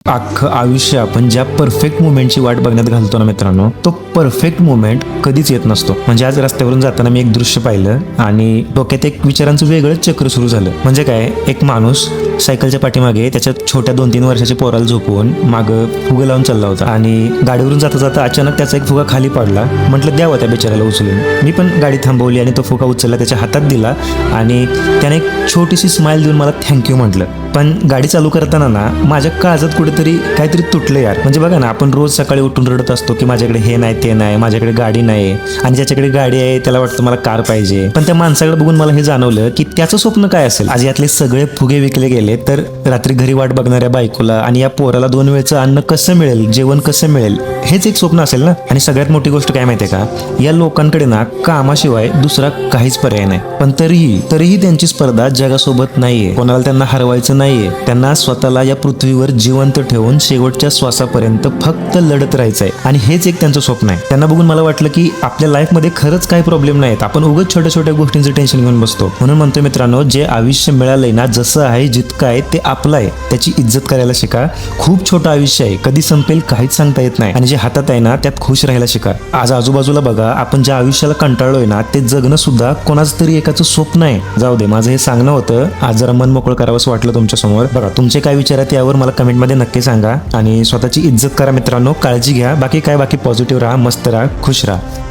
अख्खं आयुष्य आपण ज्या परफेक्ट मुमेंटची वाट बघण्यात घालतो ना मित्रांनो, तो परफेक्ट मुमेंट कधीच येत नसतो. म्हणजे आज रस्त्यावरून जाताना मी एक दृश्य पाहिलं आणि डोक्यात एक विचारांचं वेगळंच चक्र सुरू झालं. म्हणजे काय, एक माणूस सायकलच्या पाठीमागे त्याच्या छोट्या 2-3 वर्षाच्या पोराला झोपवून मागं फुगं लावून चालला होता आणि गाडीवरून जाता जाता अचानक त्याचा एक फुगा खाली पडला. म्हटलं द्यावं त्या बिचाऱ्याला उचलून. मी पण गाडी थांबवली आणि तो फुगा उचलला, त्याच्या हातात दिला आणि त्याने एक छोटीशी स्माइल देऊन मला थँक्यू म्हटलं. पण गाडी चालू करताना ना माझ्या काळजात कुठेतरी काहीतरी तुटलं यार. म्हणजे बघा ना, आपण रोज सकाळी उठून रडत असतो की माझ्याकडे हे नाही ते नाही, माझ्याकडे गाडी नाही, आणि ज्याच्याकडे गाडी आहे त्याला वाटतं मला कार पाहिजे. पण त्या माणसाकडे बघून मला हे जाणवलं की त्याचं स्वप्न काय असेल. आज यातले सगळे फुगे विकले गेले तर रात्री घरी वाट बघणाऱ्या बायकोला आणि या पोराला 2 वेळचं अन्न कसं मिळेल, जेवण कसं मिळेल, हेच एक स्वप्न असेल ना. आणि सगळ्यात मोठी गोष्ट काय माहितीये का, या लोकांकडे ना कामाशिवाय दुसरा काहीच पर्याय नाही. पण तरीही त्यांची स्पर्धा जगासोबत नाहीये. कोणाला त्यांना हरवायचं नाहीये. त्यांना स्वतःला या पृथ्वीवर जिवंत ठेवून शेवटच्या श्वासापर्यंत फक्त लढत राहायचंय आणि हेच एक त्यांचं स्वप्न आहे. त्यांना बघून मला वाटलं की आपल्या लाईफमध्ये खरंच काही प्रॉब्लेम नाहीत. आपण उगाच छोट्या छोट्या गोष्टींचं टेन्शन घेऊन बसतो. म्हणून म्हणतो मित्रांनो, जे आयुष्य मिळालंय ना, जसं आहे जितकं आहे ते आपलं आहे, त्याची इज्जत करायला शिका. खूप छोटं आयुष्य आहे, कधी संपेल काहीच सांगता येत नाही. आणि जे हातात आहे ना त्यात खुश राहायला शिका. आज आजूबाजूला बघा, आपण ज्या आयुष्याला कंटाळलोय ना ते जगणं सुद्धा कोणाचं तरी एकाचं स्वप्न आहे. जाऊ दे, माझं हे सांगणं होतं. आज जरा मन मोकळं करावंसं वाटलं तुमच्या समोर. बघा, तुमचे काय विचार आहेत यावर मला कमेंटमध्ये नक्की सांगा आणि स्वतःची इज्जत करा मित्रांनो. काळजी घ्या. बाकी पॉझिटिव्ह राहा, मस्त राहा, खुश राहा.